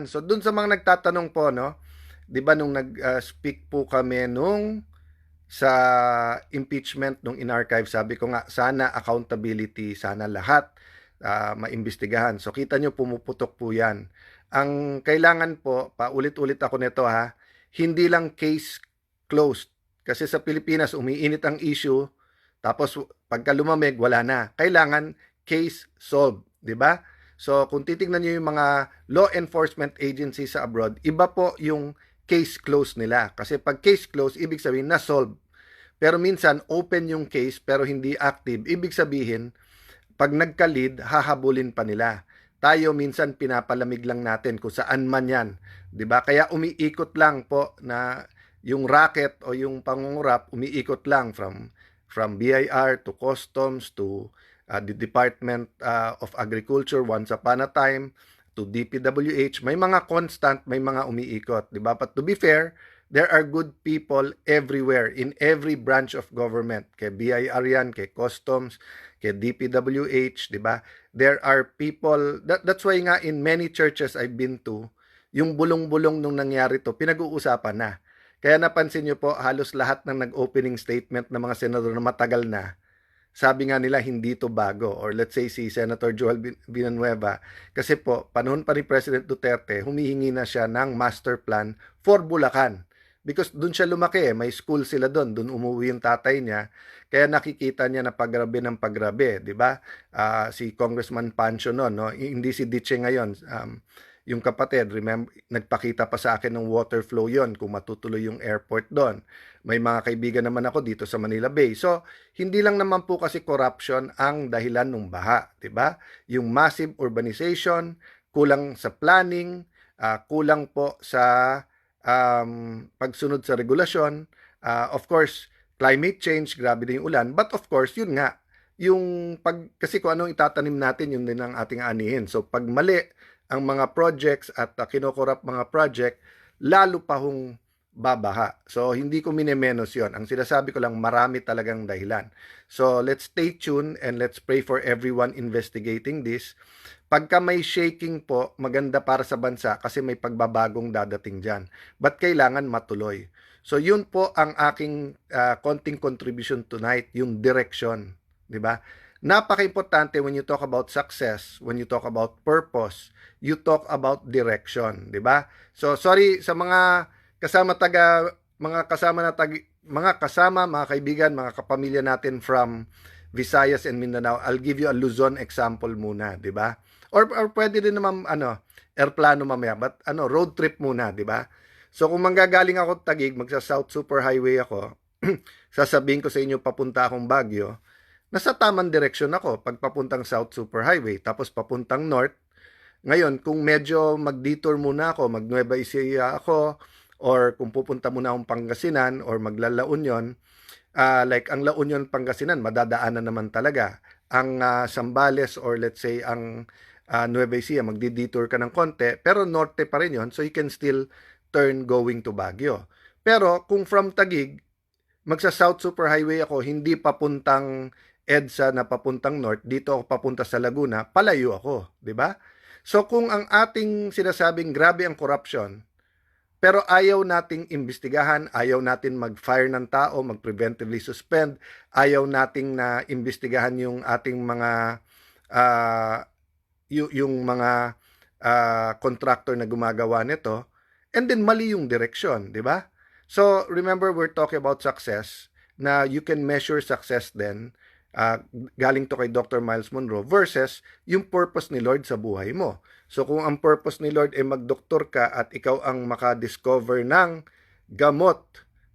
So dun sa mga nagtatanong po, no, 'di ba nung nag-speak po kami nung sa impeachment nung in-archive, sabi ko nga sana accountability, sana lahat maimbestigahan. So kita nyo pumuputok po 'yan. Ang kailangan po, paulit-ulit ako nito ha, hindi lang case closed. Kasi sa Pilipinas umiinit ang issue, tapos pagka lumamig wala na. Kailangan case solved, 'di ba? So kung titingnan niyo yung mga law enforcement agencies sa abroad, iba po yung case close nila. Kasi pag case close, ibig sabihin na-solve. Pero minsan, open yung case pero hindi active. Ibig sabihin, pag nagka-lead, hahabulin pa nila. Tayo minsan pinapalamig lang natin kung saan man yan. 'Di ba? Kaya umiikot lang po na yung racket o yung pangungurap, umiikot lang from BIR to customs to the Department of Agriculture once upon a time to DPWH. May mga constant, may mga umiikot, 'di ba? But to be fair, there are good people everywhere in every branch of government. Kay BIR yan, kay customs, kay DPWH, 'di ba? There are people that's why nga in many churches I've been to, yung bulong-bulong nung nangyari to, pinag-uusapan na. Kaya napansin niyo po, halos lahat ng nag-opening statement ng mga senador na matagal na, sabi nga nila hindi to bago, or let's say si Senator Joel Villanueva, kasi po panahon pa ni President Duterte, humihingi na siya ng master plan for Bulacan. Because doon siya lumaki, may school sila doon, doon umuwi yung tatay niya, kaya nakikita niya na pagrabe ng pagrabe, di ba? Si Congressman Pancho noon, no? Hindi si Diche ngayon, yung kapatid, remember, nagpakita pa sa akin ng water flow yon kung matutuloy yung airport doon. May mga kaibigan naman ako dito sa Manila Bay. So, hindi lang naman po kasi corruption ang dahilan ng baha, 'di ba? Yung massive urbanization, kulang sa planning, kulang po sa pagsunod sa regulasyon, of course, climate change, grabe din yung ulan, but of course, yun nga, yung kasi kung anong itatanim natin, yun din ang ating anihin. So, pag mali ang mga projects at kinokorap mga project, lalo pa hong babaha. So, hindi ko minemenos yon. Ang sinasabi ko lang, marami talagang dahilan. So, let's stay tuned and let's pray for everyone investigating this. Pagka may shaking po, maganda para sa bansa kasi may pagbabagong dadating dyan. But kailangan matuloy. So, yun po ang aking konting contribution tonight, yung direction. Diba? Napaka-importante when you talk about success, when you talk about purpose, you talk about direction, 'di ba? So sorry sa mga kasama taga mga kasama na mga kasama, mga kaibigan, mga kapamilya natin from Visayas and Mindanao. I'll give you a Luzon example muna, 'di ba? Or pwede din naman airplano mamaya, but road trip muna, 'di ba? So kung manggagaling ako Taguig, magsa South Super Highway ako, sasabihin ko sa inyo papunta akong Baguio, nasa tamang direksyon ako pag papuntang South Super Highway, tapos papuntang North. Ngayon, kung medyo mag-detour muna ako, mag-Nueva Ecija ako, or kung pupunta muna akong Pangasinan or magla-La Union, like ang La Union, Pangasinan, madadaanan naman talaga. Ang Zambales or let's say ang Nueva Ecija, magdi-detour ka ng konti, pero norte pa rin yon, so you can still turn going to Baguio. Pero kung from Taguig, magsa South Super Highway ako, hindi papuntang EDSA na papuntang North, dito ako papunta sa Laguna, palayo ako, di ba? So kung ang ating sinasabing grabe ang corruption, pero ayaw nating imbestigahan, ayaw natin mag-fire ng tao, mag-preventively suspend, ayaw nating na imbestigahan yung ating mga yung mga contractor na gumagawa nito, and then mali yung direksyon, di ba? So remember, we're talking about success, na you can measure success then galing to kay Dr. Miles Monroe versus yung purpose ni Lord sa buhay mo. So kung ang purpose ni Lord ay magdoktor ka at ikaw ang makadiscover ng gamot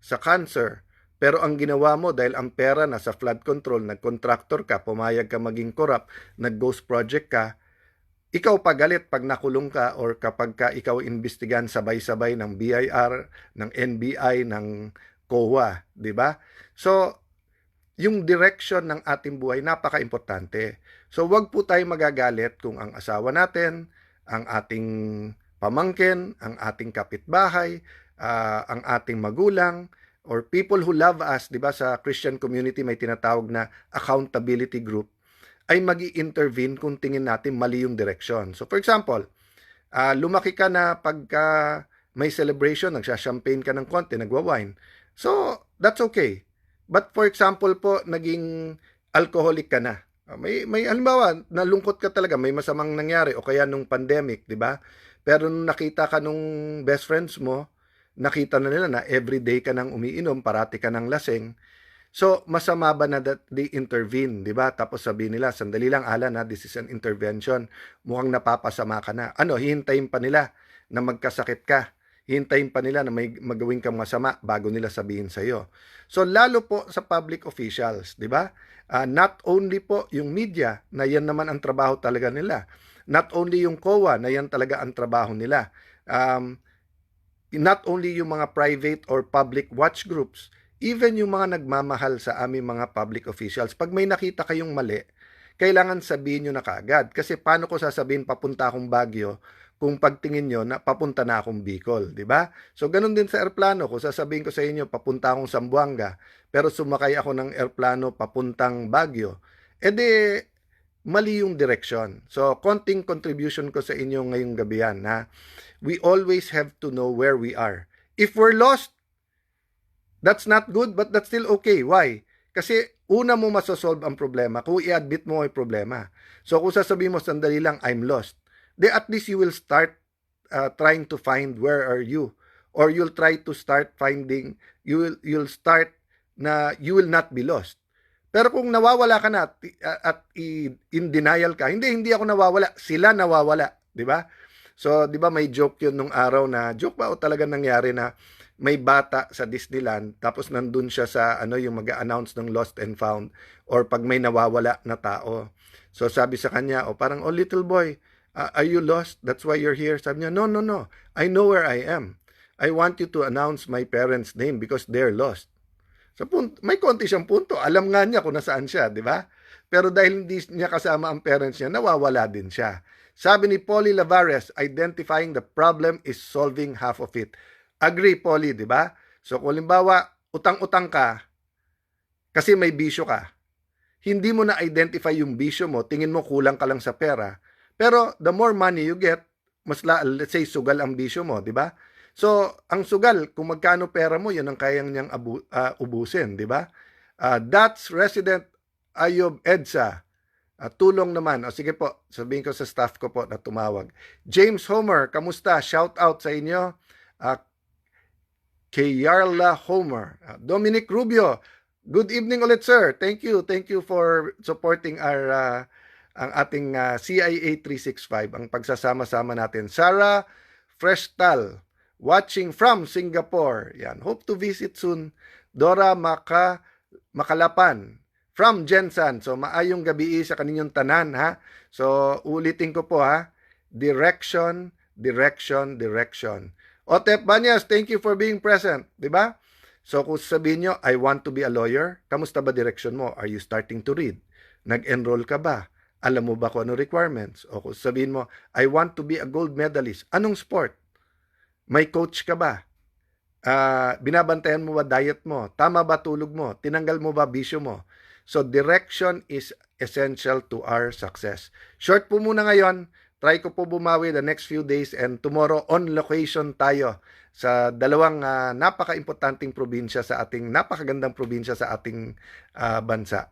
sa cancer, pero ang ginawa mo dahil ang pera nasa flood control, nag-contractor ka, pumayag ka maging corrupt, nag-ghost project ka, ikaw pagalit pag nakulong ka or kapag ka ikaw imbestigan sabay-sabay ng BIR, ng NBI, ng COA, di ba? So, yung direction ng ating buhay, napaka-importante. So, wag po tayo magagalit kung ang asawa natin, ang ating pamangkin, ang ating kapitbahay, ang ating magulang, or people who love us, di ba sa Christian community may tinatawag na accountability group, ay mag-i-intervene kung tingin natin mali yung direction. So, for example, Lumaki ka na pagka may celebration, nagsha-champagne ka ng konti, nagwa-wine. So, that's okay. But for example po, naging alcoholic ka na. May halimbawa, nalungkot ka talaga, may masamang nangyari o kaya nung pandemic, di ba? Pero nung nakita ka nung best friends mo, nakita na nila na everyday ka nang umiinom, parati ka nang lasing. So, masama ba na that they intervene, di ba? Tapos sabihin nila, sandali lang, Alan, this is an intervention. Mukhang napapasama ka na. Hihintayin pa nila na magkasakit ka. Hintayin pa nila na may magawin kang masama bago nila sabihin sa iyo. So lalo po sa public officials, 'di ba? Not only po yung media na yan naman ang trabaho talaga nila. Not only yung COA na yan talaga ang trabaho nila. Not only yung mga private or public watch groups, even yung mga nagmamahal sa aming mga public officials. Pag may nakita kayong mali, kailangan sabihin nyo na kaagad. Kasi paano ko sasabihin papunta akong Baguio kung pagtingin nyo na papunta na akong Bicol, di ba? So, ganun din sa airplano. Kung sasabihin ko sa inyo, papunta akong Zamboanga, pero sumakay ako ng airplano papuntang Baguio, edi mali yung direction. So, konting contribution ko sa inyo ngayong gabi yan, na we always have to know where we are. If we're lost, that's not good, but that's still okay. Why? Kasi una mo masosolve ang problema kung i-admit mo may problema. So, kung sasabihin mo, sandali lang, I'm lost, then at least you will start trying to find where are you, or you'll try to start finding, you'll start na you will not be lost. Pero kung nawawala ka na at in denial ka, hindi ako nawawala, sila nawawala, di ba? So, di ba may joke yun nung araw, na joke ba o talaga nangyari, na may bata sa Disneyland, tapos nandun siya sa yung mag-a-announce ng lost and found, or pag may nawawala na tao. So sabi sa kanya, parang, little boy, are you lost? That's why you're here? Sabi niya, no. I know where I am. I want you to announce my parents' name because they're lost. So may konti siyang punto. Alam nga niya kung nasaan siya, di ba? Pero dahil hindi niya kasama ang parents niya, nawawala din siya. Sabi ni Polly Lavares, identifying the problem is solving half of it. Agree, Polly, di ba? So kung halimbawa, utang-utang ka kasi may bisyo ka, hindi mo na-identify yung bisyo mo, tingin mo kulang ka lang sa pera, pero the more money you get, let's say, sugal ang bisyo mo, di ba? So, ang sugal, kung magkano pera mo, yun ang kayang niyang ubusin, di ba? That's Resident Ayob Edsa. Tulong naman. Sige po, sabihin ko sa staff ko po na tumawag. James Homer, kamusta? Shout out sa inyo. Kay Yarla Homer. Dominic Rubio, good evening ulit, sir. Thank you for supporting ang ating CIA 365, ang pagsasama-sama natin. Sarah Freshtal, watching from Singapore. Yan. Hope to visit soon. Dora Makalapan, from Jensan. So, maayong gabi sa kaninyong tanan, ha? So, ulitin ko po, ha? Direction. Otep Banyas, thank you for being present. Diba? So, kung sabihin nyo, I want to be a lawyer, kamusta ba direction mo? Are you starting to read? Nag-enroll ka ba? Alam mo ba kung ano requirements? O kung sabihin mo, I want to be a gold medalist. Anong sport? May coach ka ba? Binabantayan mo ba diet mo? Tama ba tulog mo? Tinanggal mo ba bisyo mo? So, direction is essential to our success. Short po muna ngayon. Try ko po bumawi the next few days, and tomorrow on location tayo sa dalawang napaka-importanting probinsya sa ating, napakagandang probinsya sa ating bansa.